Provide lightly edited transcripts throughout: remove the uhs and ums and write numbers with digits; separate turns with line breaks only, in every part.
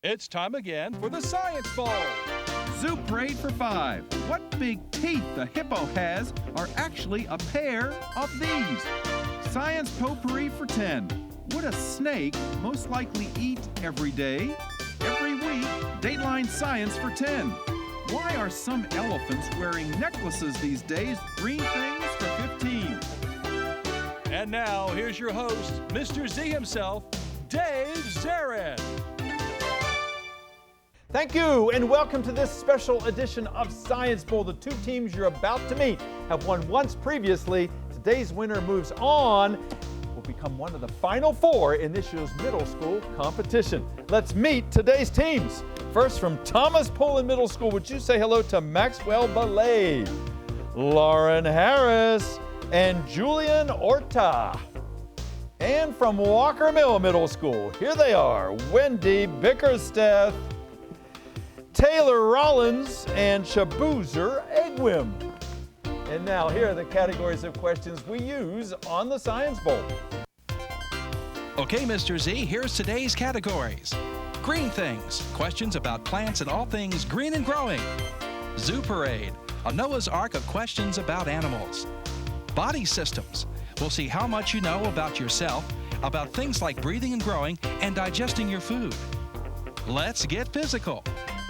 It's time again for the Science Bowl.
Zoo Parade for 5. What big teeth the hippo has are actually a pair of these. Science Potpourri for 10. Would a snake most likely eat every day? Every week, Dateline Science for 10. Why are some elephants wearing necklaces these days? Green things for 15.
And now, here's your host, Mr. Z himself, Dave Zarin.
Thank you, and welcome to this special edition of Science Bowl. The two teams you're about to meet have won once previously. Today's winner moves on, will become one of the final four in this year's middle school competition. Let's meet today's teams. First, from Thomas Pullen Middle School, would you say hello to Maxwell Belay, Lauren Harris, and Julian Orta? And from Walker Mill Middle School, here they are, Wendy Bickersteth, Taylor Rollins, and Shabuzer Egwim. And now here are the categories of questions we use on the Science Bowl.
Okay, Mr. Z, here's today's categories. Green things, questions about plants and all things green and growing. Zoo Parade, a Noah's Ark of questions about animals. Body systems, we'll see how much you know about yourself, about things like breathing and growing and digesting your food. Let's get physical.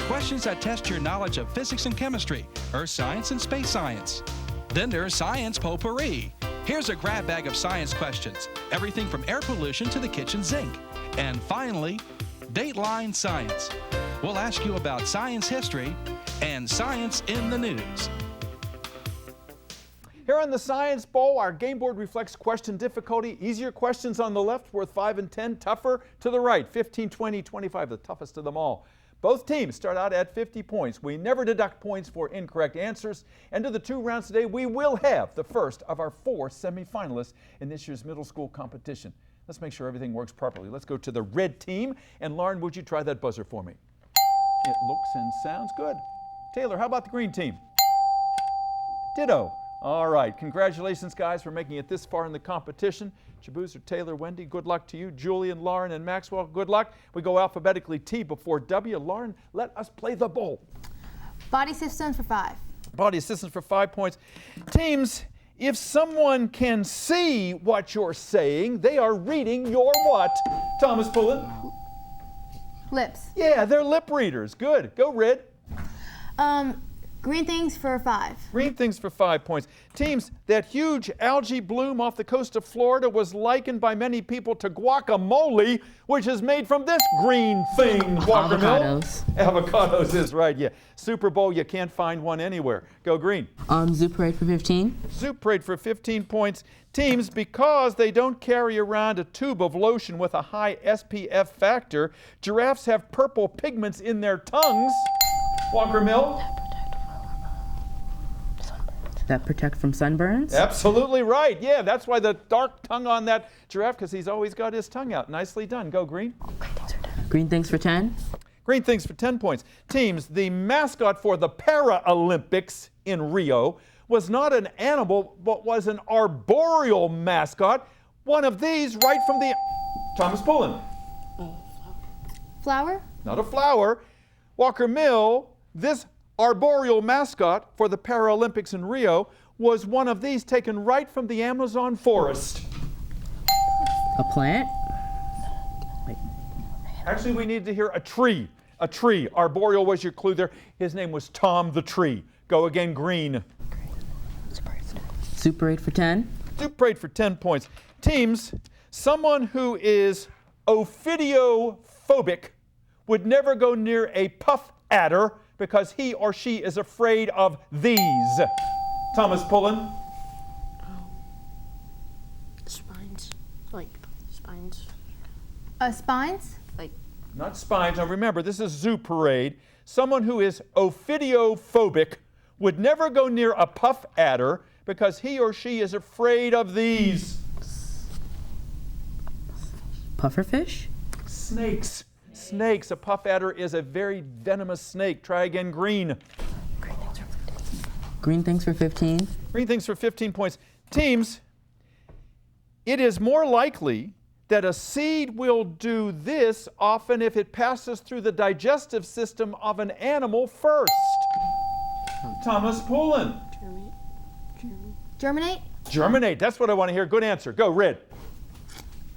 Questions that test your knowledge of physics and chemistry, earth science and space science. Then there's Science Potpourri. Here's a grab bag of science questions, everything from air pollution to the kitchen sink. And finally, Dateline Science. We'll ask you about science history and science in the news.
Here on the Science Bowl, our game board reflects question difficulty. Easier questions on the left, worth 5 and 10. Tougher to the right, 15, 20, 25, the toughest of them all. Both teams start out at 50 points. We never deduct points for incorrect answers. And to the 2 rounds today, we will have the first of our 4 semifinalists in this year's middle school competition. Let's make sure everything works properly. Let's go to the red team. And Lauren, would you try that buzzer for me? It looks and sounds good. Taylor, how about the green team? Ditto. All right, congratulations, guys, for making it this far in the competition. Shabuzer, Taylor, Wendy, good luck to you. Julian, Lauren, and Maxwell, good luck. We go alphabetically T before W. Lauren, let us play the bowl.
Body systems for 5.
Body systems for 5 points. Teams, if someone can see what you're saying, they are reading your what? Thomas Pullen?
Lips.
Yeah, they're lip readers. Good. Go, Red.
Green things for 5.
Green things for 5 points. Teams, that huge algae bloom off the coast of Florida was likened by many people to guacamole, which is made from this green thing, Walker Mill.
Avocados.
Avocados is right, yeah. Super Bowl, you can't find one anywhere. Go green.
Zoo Parade for 15.
Zoo Parade for 15 points. Teams, because they don't carry around a tube of lotion with a high SPF factor, giraffes have purple pigments in their tongues. Walker Mill.
That protect from sunburns?
Absolutely right. Yeah, that's why the dark tongue on that giraffe, because he's always got his tongue out. Nicely done. Go green.
Green things for 10.
Green things for 10 points. Teams, the mascot for the Paralympics in Rio was not an animal, but was an arboreal mascot. One of these right from the... Thomas Pullen.
Flower?
Not a flower. Walker Mill, this arboreal mascot for the Paralympics in Rio was one of these taken right from the Amazon forest.
A plant? Wait.
Actually, we need to hear a tree. A tree. Arboreal was your clue there. His name was Tom the Tree. Go again, green.
Zoo Parade for 10.
Zoo Parade for 10 points. Teams, someone who is ophidiophobic would never go near a puff adder because he or she is afraid of these. Thomas Pullen.
Spines. Like spines.
Spines?
Like.
Not spines. Now remember, this is Zoo Parade. Someone who is ophidiophobic would never go near a puff adder because he or she is afraid of these.
Pufferfish?
Snakes. Snakes. A puff adder is a very venomous snake. Try again, green.
Green things for 15.
Green things for 15 points. Teams, it is more likely that a seed will do this often if it passes through the digestive system of an animal first? Thomas Pullen.
Germinate?
Germinate. That's what I want to hear. Good answer. Go, Red.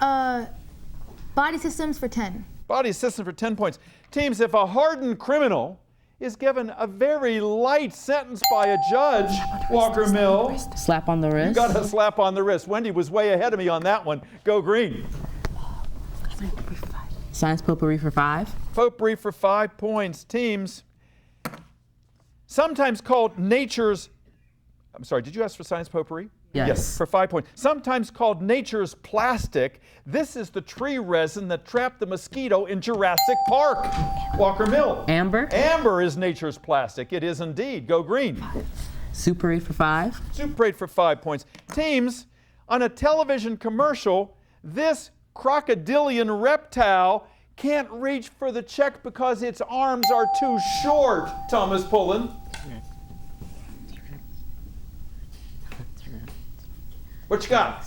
Body systems for 10.
Body system for 10 points. Teams, if a hardened criminal is given a very light sentence by a judge, Walker Mill,
Slap on the
you
wrist.
got a slap on the wrist. Wendy was way ahead of me on that one. Go, Green.
Science potpourri for 5.
Potpourri for 5 points. Teams, sometimes called nature's, I'm sorry, did you ask for science potpourri?
Yes.
For 5 points. Sometimes called nature's plastic, this is the tree resin that trapped the mosquito in Jurassic Park. Walker Mill.
Amber.
Amber is nature's plastic. It is indeed. Go, Green.
Superate for 5.
Superate for 5 points. Teams, on a television commercial, this crocodilian reptile can't reach for the check because its arms are too short. Thomas Pullen. What you got?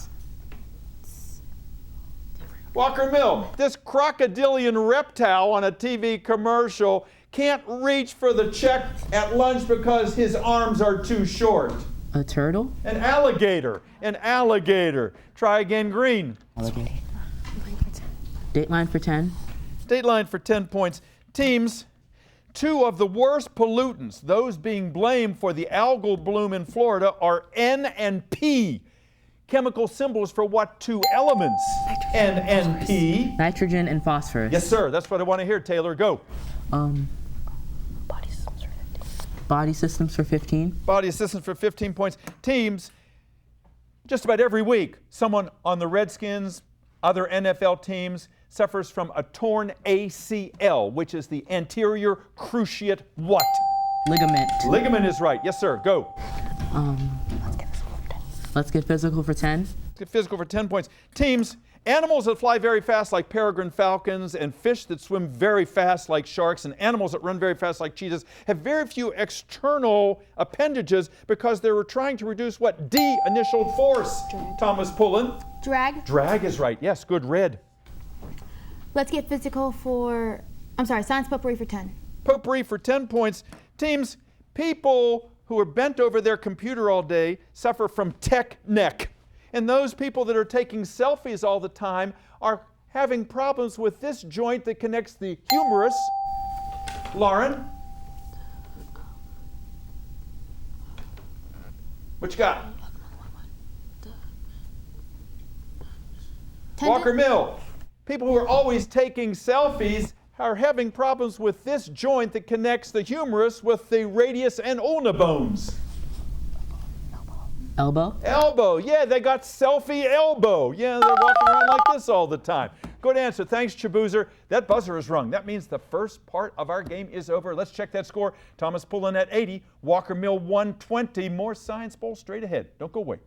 Walker Mill, this crocodilian reptile on a TV commercial can't reach for the check at lunch because his arms are too short.
A turtle.
An alligator. An alligator. Try again, Green.
Dateline for 10.
Dateline for 10 points. Teams, 2 of the worst pollutants, those being blamed for the algal bloom in Florida, are N and P. Chemical symbols for what 2 elements? N and P.
Nitrogen and phosphorus.
Yes, sir. That's what I want to hear. Taylor, go.
Body systems for 15.
Body assistance for 15 points. Teams, just about every week, someone on the Redskins, other NFL teams, suffers from a torn ACL, which is the anterior cruciate what?
Ligament.
Ligament is right. Yes, sir. Go.
Let's get physical for 10.
Get physical for 10 points. Teams, animals that fly very fast like peregrine falcons and fish that swim very fast like sharks and animals that run very fast like cheetahs have very few external appendages because they were trying to reduce what? D-initial force. Thomas Pullen.
Drag.
Drag is right. Yes, good. Red.
Let's get physical for, science potpourri for 10.
Potpourri for 10 points. Teams, people who are bent over their computer all day suffer from tech neck. And those people that are taking selfies all the time are having problems with this joint that connects the humerus. Lauren? What you got? Walker Mill. People who are always taking selfies are having problems with this joint that connects the humerus with the radius and ulna bones.
Elbow.
Elbow. Yeah, they got selfie elbow. Yeah, they're walking around like this all the time. Good answer. Thanks, Chaboozer. That buzzer is rung. That means the first part of our game is over. Let's check that score. Thomas Pullen at 80, Walker Mill 120. More Science Bowl straight ahead. Don't go away.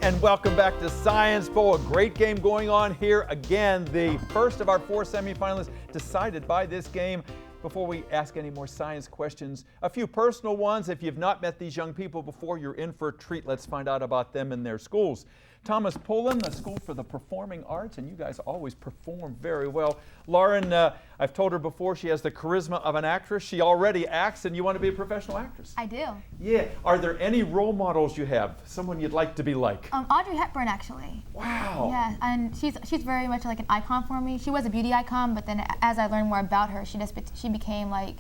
And welcome back to Science Bowl. A great game going on here. Again, the first of our 4 semifinalists decided by this game. Before we ask any more science questions, a few personal ones. If you've not met these young people before, you're in for a treat. Let's find out about them and their schools. Thomas Pullen, the School for the Performing Arts, and you guys always perform very well. Lauren, I've told her before, she has the charisma of an actress. She already acts, and you want to be a professional actress.
I do.
Yeah. Are there any role models you have? Someone you'd like to be like?
Audrey Hepburn, actually.
Wow.
Yeah, and she's very much like an icon for me. She was a beauty icon, but then as I learned more about her, she became like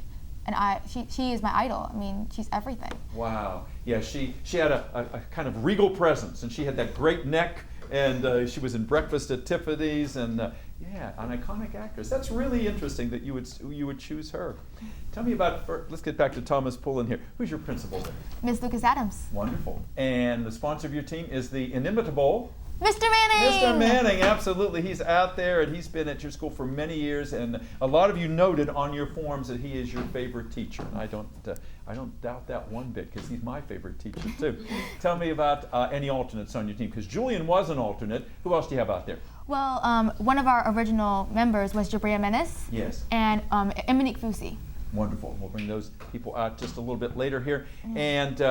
she is my idol. I mean, she's everything.
Wow. Yeah, she had a kind of regal presence, and she had that great neck, and she was in Breakfast at Tiffany's, and yeah, an iconic actress. That's really interesting that you would choose her. Tell me about, let's get back to Thomas Pullen here. Who's your principal there?
Miss Lucas Adams.
Wonderful. And the sponsor of your team is the inimitable
Mr. Manning!
Mr. Manning, absolutely. He's out there, and he's been at your school for many years, and a lot of you noted on your forms that he is your favorite teacher, and I don't doubt that one bit, because he's my favorite teacher, too. Tell me about any alternates on your team, because Julian was an alternate. Who else do you have out there?
Well, one of our original members was Jabria Menace.
Yes.
And Eminique Fusi.
Wonderful. We'll bring those people out just a little bit later here. And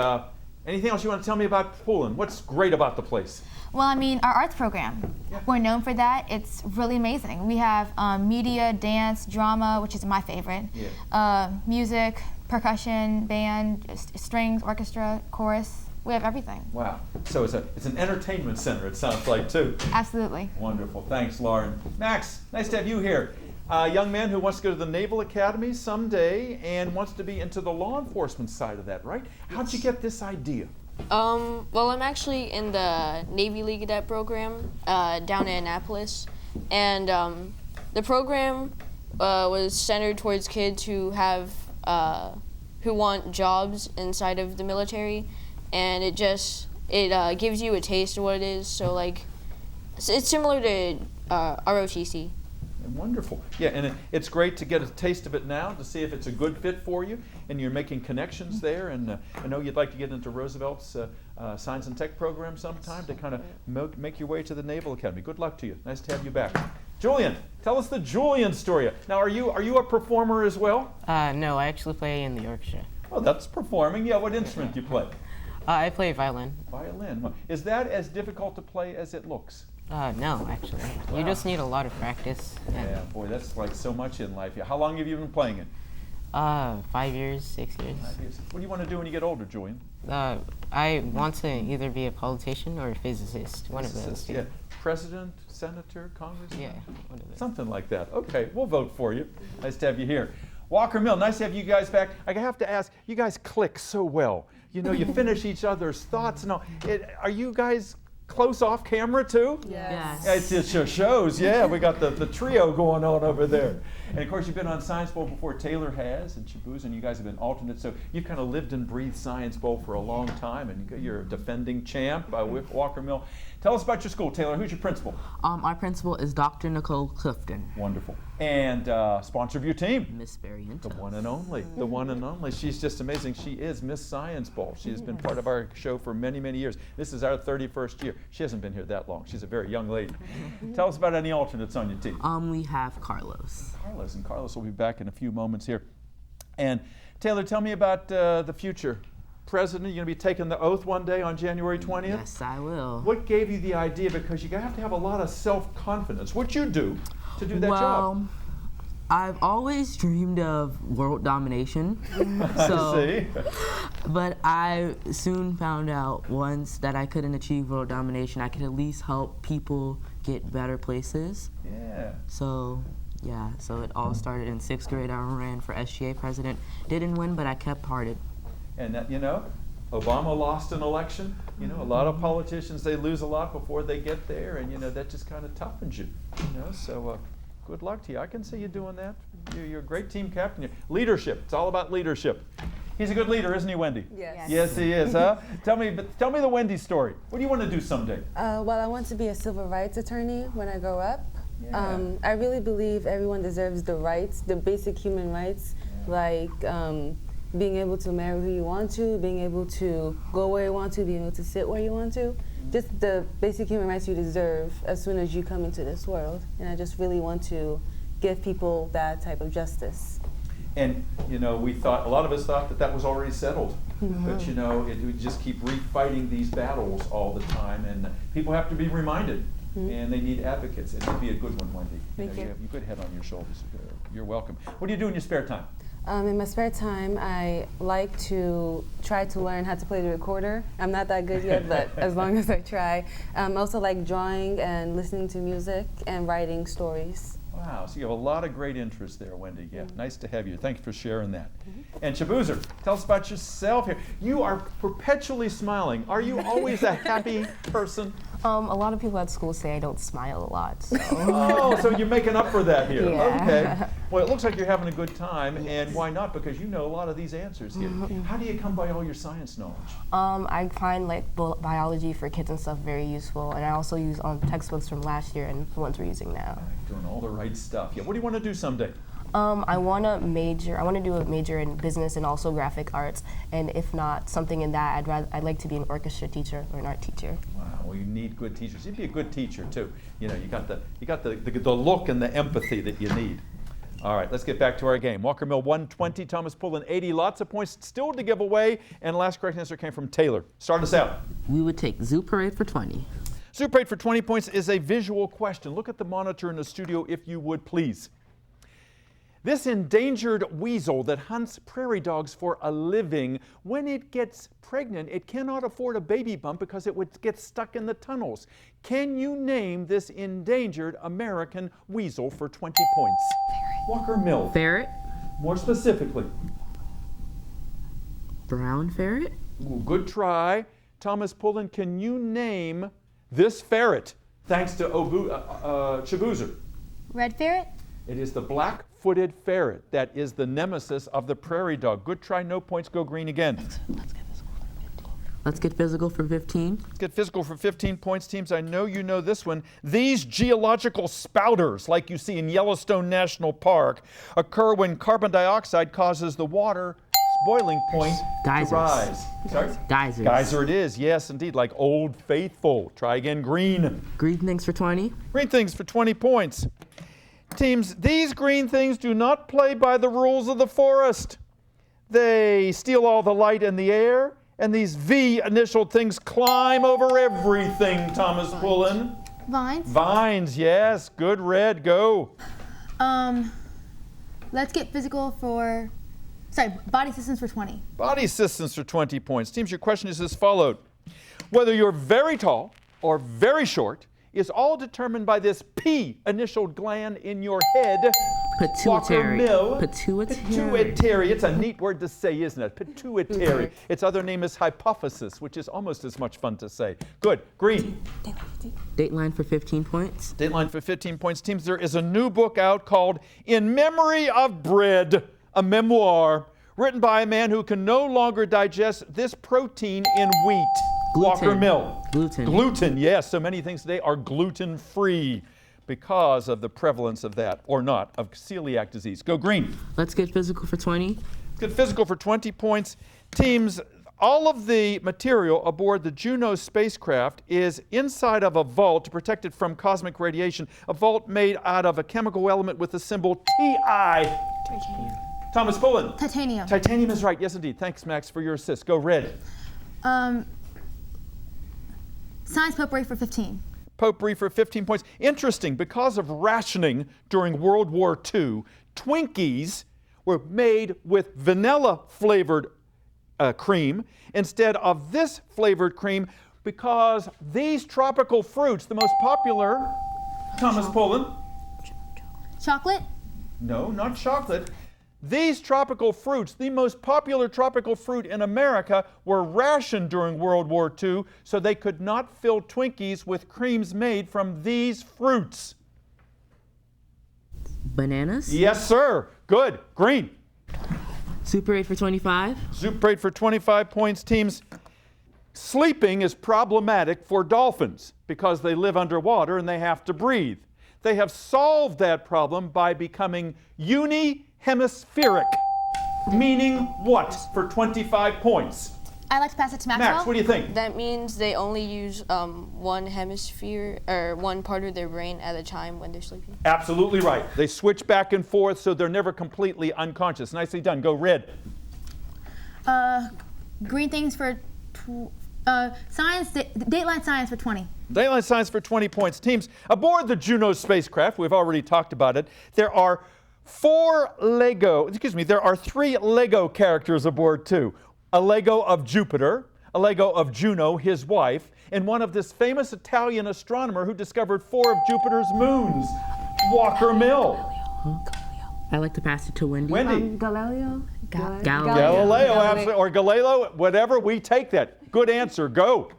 anything else you want to tell me about Pullen? What's great about the place?
Well, I mean, our arts program, we're known for that. It's really amazing. We have media, dance, drama, which is my favorite, music, percussion, band, strings, orchestra, chorus. We have everything.
Wow. So it's an entertainment center, it sounds like, too.
Absolutely.
Wonderful. Thanks, Lauren. Max, nice to have you here. A young man who wants to go to the Naval Academy someday and wants to be into the law enforcement side of that, right? How'd you get this idea?
Well, I'm actually in the Navy League Cadet program down in Annapolis, and the program was centered towards kids who have who want jobs inside of the military, and it gives you a taste of what it is. So like, it's similar to ROTC.
Wonderful. Yeah, and it's great to get a taste of it now to see if it's a good fit for you, and you're making connections there. And I know you'd like to get into Roosevelt's Science and Tech program sometime to kind of make your way to the Naval Academy. Good luck to you. Nice to have you back. Julian, tell us the Julian story. Now, are you a performer as well?
No, I actually play in the orchestra.
Oh, that's performing. Yeah, what instrument do you play?
I play violin.
Violin. Well, is that as difficult to play as it looks?
No, actually.
Wow.
You just need a lot of practice.
Yeah, boy, that's like so much in life. Yeah. How long have you been playing it?
5 years, 6 years.
5 years. What do you want to do when you get older, Julian?
I want to either be a politician or a physicist. One of those.
Yeah. President, senator, congressman?
Yeah, one of those.
Something like that. Okay, we'll vote for you. Nice to have you here. Walker Mill, nice to have you guys back. I have to ask, you guys click so well. You know, you finish each other's thoughts and all. Are you guys close off camera too?
Yes.
It just shows, yeah. We got the trio going on over there. And of course, you've been on Science Bowl before. Taylor has, and Chabuz, and you guys have been alternates. So you've kind of lived and breathed Science Bowl for a long time, and you're a defending champ with Walker Mill. Tell us about your school, Taylor. Who's your principal?
Our principal is Dr. Nicole Clifton.
Wonderful. And sponsor of your team?
Miss Barrientos.
The one and only. The one and only. She's just amazing. She is Miss Science Bowl. She has been part of our show for many, many years. This is our 31st year. She hasn't been here that long. She's a very young lady. Tell us about any alternates on your team.
We have Carlos.
And Carlos will be back in a few moments here. And Taylor, tell me about the future. President, you're going to be taking the oath one day on January 20th?
Yes, I will.
What gave you the idea? Because you have to have a lot of self-confidence. What'd you do to do that
well,
job?
I've always dreamed of world domination.
See?
But I soon found out once that I couldn't achieve world domination. I could at least help people get better places.
Yeah.
So it all started in 6th grade. I ran for SGA president. Didn't win, but I kept hearted.
And that, Obama lost an election. A lot of politicians, they lose a lot before they get there, and that just kind of toughens you. So good luck to you. I can see you doing that. You're a great team captain. Leadership. It's all about leadership. He's a good leader, isn't he, Wendy?
Yes.
Yes, he is, huh? Tell me the Wendy story. What do you want to do someday?
Well, I want to be a civil rights attorney when I grow up.
Yeah.
I really believe everyone deserves the rights, the basic human rights, like being able to marry who you want to, being able to go where you want to, being able to sit where you want to. Just the basic human rights you deserve as soon as you come into this world. And I just really want to give people that type of justice.
And, a lot of us thought that was already settled.
Mm-hmm.
But, we just keep refighting these battles all the time, and people have to be reminded. Mm-hmm. And they need advocates. And you'd be a good one, Wendy.
Thank you.
You have a good head on your shoulders. You're welcome. What do you do in your spare time?
In my spare time, I like to try to learn how to play the recorder. I'm not that good yet, but as long as I try. I also like drawing and listening to music and writing stories.
Wow, so you have a lot of great interest there, Wendy. Yeah, nice to have you. Thanks for sharing that. And Chaboozer, tell us about yourself here. You are perpetually smiling. Are you always a happy person?
A lot of people at school say I don't smile a lot. So.
Oh, so you're making up for that here.
Yeah.
Okay. Well, it looks like you're having a good time, and why not? Because you know a lot of these answers here. How do you come by all your science knowledge?
I find biology for kids and stuff very useful, and I also use textbooks from last year and the ones we're using now.
Doing all the right stuff. Yeah. What do you want to do someday?
I want to do a major in business and also graphic arts, and if not something in that, I'd like to be an orchestra teacher or an art teacher.
Wow, well, you need good teachers. You'd be a good teacher too. You got the look and the empathy that you need. All right, let's get back to our game. Walker Mill 120, Thomas Pullen 80. Lots of points still to give away. And the last correct answer came from Taylor. Start us out.
We would take Zoo Parade for 20.
Zoo Parade for 20 points is a visual question. Look at the monitor in the studio if you would, please. This endangered weasel that hunts prairie dogs for a living, when it gets pregnant, it cannot afford a baby bump because it would get stuck in the tunnels. Can you name this endangered American weasel for 20 points? Walker Mill.
Ferret.
More specifically.
Brown ferret.
Ooh, good try. Thomas Pullen, can you name this ferret? Thanks to Chabuzer.
Red ferret?
It is the black-footed ferret that is the nemesis of the prairie dog. Good try, no points, go green again.
Let's get physical for 15.
Let's get physical for 15 points, teams. I know you know this one. These geological spouters, like you see in Yellowstone National Park, occur when carbon dioxide causes the water boiling point
Geysers.
to rise. Sorry?
Geysers.
Geyser it is, yes, indeed, like Old Faithful. Try again, green.
Green things for 20.
Green things for 20 points. Teams, these green things do not play by the rules of the forest. They steal all the light and the air, and these V-initialed things climb over everything, Thomas Pullen.
Vines?
Vines, yes. Good, Red, go.
Let's get physical for, body systems for 20.
Body systems for 20 points. Teams, your question is as followed. Whether you're very tall or very short is all determined by this P-initialed gland in your head.
Pituitary.
Walker Mill.
Pituitary.
Pituitary. It's a neat word to say, isn't it? Pituitary. Its other name is hypophysis, which is almost as much fun to say. Good. Green.
Dateline for 15 points.
Dateline for 15 points. Teams, there is a new book out called In Memory of Bread, a memoir written by a man who can no longer digest this protein in wheat.
Gluten.
Walker Mill.
Gluten.
Gluten, yes. So many things today are gluten-free because of the prevalence of that, or not, of celiac disease. Go green.
Let's get physical for 20.
Let's get physical for 20 points. Teams, all of the material aboard the Juno spacecraft is inside of a vault to protect it from cosmic radiation, a vault made out of a chemical element with the symbol Ti.
Titanium.
Thomas Pullen.
Titanium.
Titanium is right. Yes, indeed. Thanks, Max, for your assist. Go red.
Science potpourri for 15.
Potpourri for 15 points. Interesting, because of rationing during World War II, Twinkies were made with vanilla-flavored cream instead of this flavored cream because these tropical fruits, the most popular, Thomas Pullen.
Chocolate?
No, not chocolate. These tropical fruits, the most popular tropical fruit in America, were rationed during World War II, so they could not fill Twinkies with creams made from these fruits.
Bananas?
Yes, sir. Good. Green.
Super 8 for 25.
Super 8 for 25 points, teams. Sleeping is problematic for dolphins because they live underwater and they have to breathe. They have solved that problem by becoming unihemispheric, meaning what for 25 points?
I'd like to pass it to Maxwell.
Max, what do you think?
That means they only use one hemisphere or one part of their brain at a time when they're sleeping.
Absolutely right. They switch back and forth so they're never completely unconscious. Nicely done. Go red.
Green things for science, Dateline science for 20.
Dateline science for 20 points. Teams, aboard the Juno spacecraft, we've already talked about it, there are there are 3 Lego characters aboard too. A Lego of Jupiter, a Lego of Juno, his wife, and one of this famous Italian astronomer who discovered 4 of Jupiter's moons, Walker Mill.
I like to pass it to Wendy.
Galileo?
Galileo, absolutely, or Galileo, whatever, we take that. Good answer, go.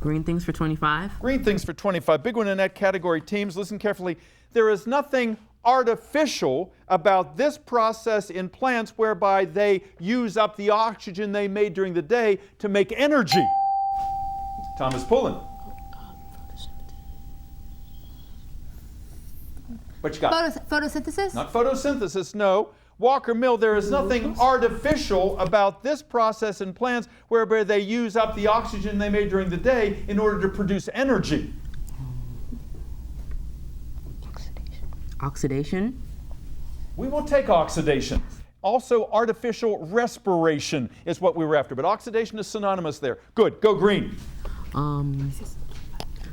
Green things for 25.
Green things for 25. Big one in that category. Teams, listen carefully. There is nothing artificial about this process in plants whereby they use up the oxygen they made during the day to make energy. Thomas Pullen. What you got?
Photosynthesis?
Not photosynthesis, no. Walker Mill, there is nothing artificial about this process in plants whereby they use up the oxygen they made during the day in order to produce energy.
Oxidation.
We will take oxidation. Also, artificial respiration is what we were after, but oxidation is synonymous there. Good, go green.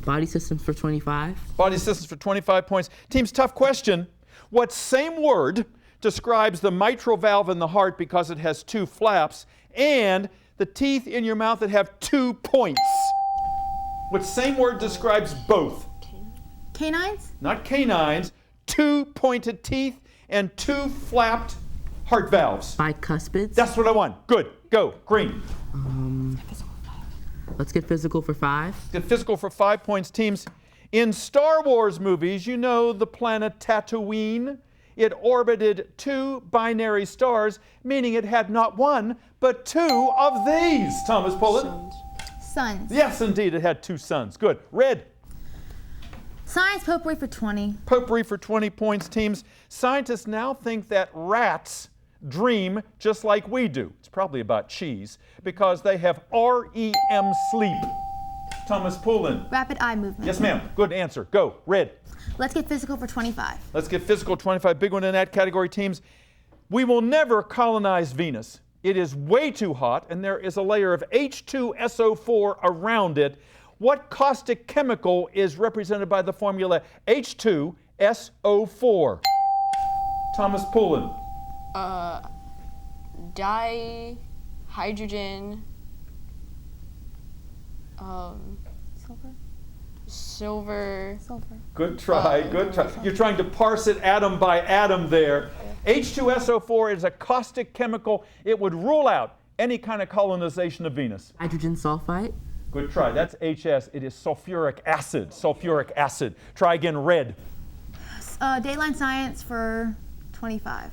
Body systems for 25.
Body systems for 25 points. Teams, tough question. What same word describes the mitral valve in the heart because it has two flaps and the teeth in your mouth that have 2 points? What same word describes both?
Canines?
Not canines, 2 pointed teeth and 2 flapped heart valves.
Bicuspids.
That's what I want. Good. Go. Green.
Let's get physical for 5.
Get physical for 5 points. Teams, in Star Wars movies, you know the planet Tatooine. It orbited 2 binary stars, meaning it had not 1, but 2 of these. Thomas Pullen.
Suns.
Yes, indeed, it had 2 suns. Good. Red.
Science potpourri for 20.
Potpourri for 20 points. Teams, scientists now think that rats dream just like we do. It's probably about cheese because they have REM sleep. Thomas Pullen.
Rapid eye movement.
Yes, ma'am. Good answer. Go. Red.
Let's get physical for 25.
Let's get physical 25. Big one in that category, teams. We will never colonize Venus. It is way too hot, and there is a layer of H2SO4 around it. What caustic chemical is represented by the formula H2SO4? Thomas Pullen.
Dihydrogen. Silver.
Good try, good try. You're trying to parse it atom by atom there. H2SO4 is a caustic chemical. It would rule out any kind of colonization of Venus.
Hydrogen sulfide.
Good try. That's HS. It is sulfuric acid. Sulfuric acid. Try again. Red.
Dateline science for 25.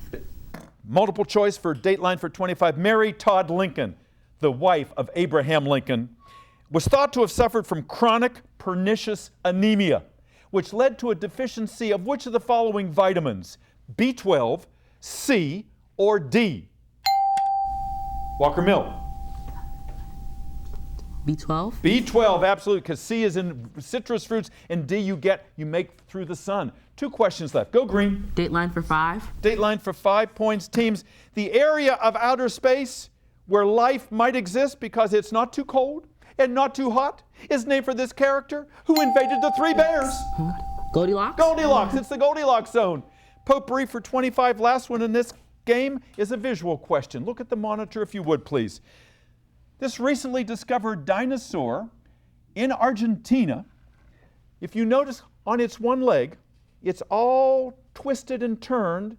Multiple choice for Dateline for 25. Mary Todd Lincoln, the wife of Abraham Lincoln, was thought to have suffered from chronic pernicious anemia, which led to a deficiency of which of the following vitamins? B12, C, or D? Walker Mill.
B12.
B12, absolutely, because C is in citrus fruits and D you make through the sun. 2 questions left. Go green.
Dateline for 5.
Dateline for 5 points. Teams, the area of outer space where life might exist because it's not too cold and not too hot is named for this character who invaded the 3 bears.
Goldilocks?
Goldilocks. It's the Goldilocks zone. Potpourri for 25. Last one in this game is a visual question. Look at the monitor if you would, please. This recently discovered dinosaur in Argentina, if you notice on its one leg, it's all twisted and turned.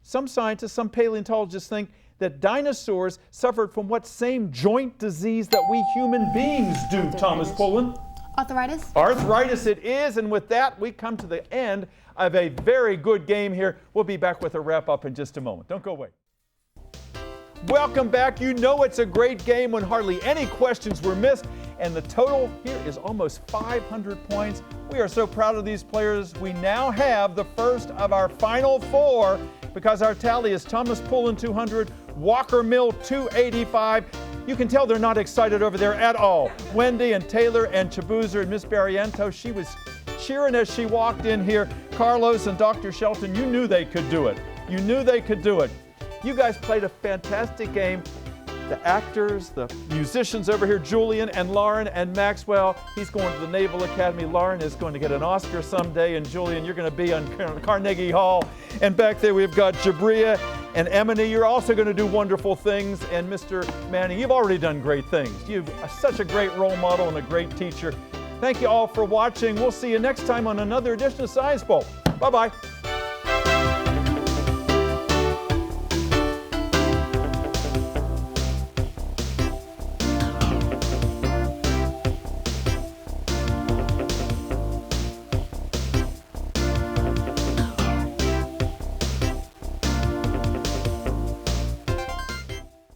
Some scientists, some paleontologists think that dinosaurs suffered from what same joint disease that we human beings do, Thomas Pullen?
Arthritis?
Arthritis it is, and with that we come to the end of a very good game here. We'll be back with a wrap-up in just a moment. Don't go away. Welcome back. You know it's a great game when hardly any questions were missed, and the total here is almost 500 points. We are so proud of these players. We now have the first of our final 4 because our tally is Thomas Pullen 200, Walker Mill 285. You can tell they're not excited over there at all. Wendy and Taylor and Chabuzer and Miss Barriento, she was cheering as she walked in here. Carlos and Dr. Shelton, you knew they could do it. You knew they could do it. You guys played a fantastic game. The actors, the musicians over here, Julian and Lauren and Maxwell. He's going to the Naval Academy. Lauren is going to get an Oscar someday. And Julian, you're going to be on Carnegie Hall. And back there we've got Jabria and Emily. You're also going to do wonderful things. And Mr. Manning, you've already done great things. You've such a great role model and a great teacher. Thank you all for watching. We'll see you next time on another edition of Science Bowl. Bye-bye.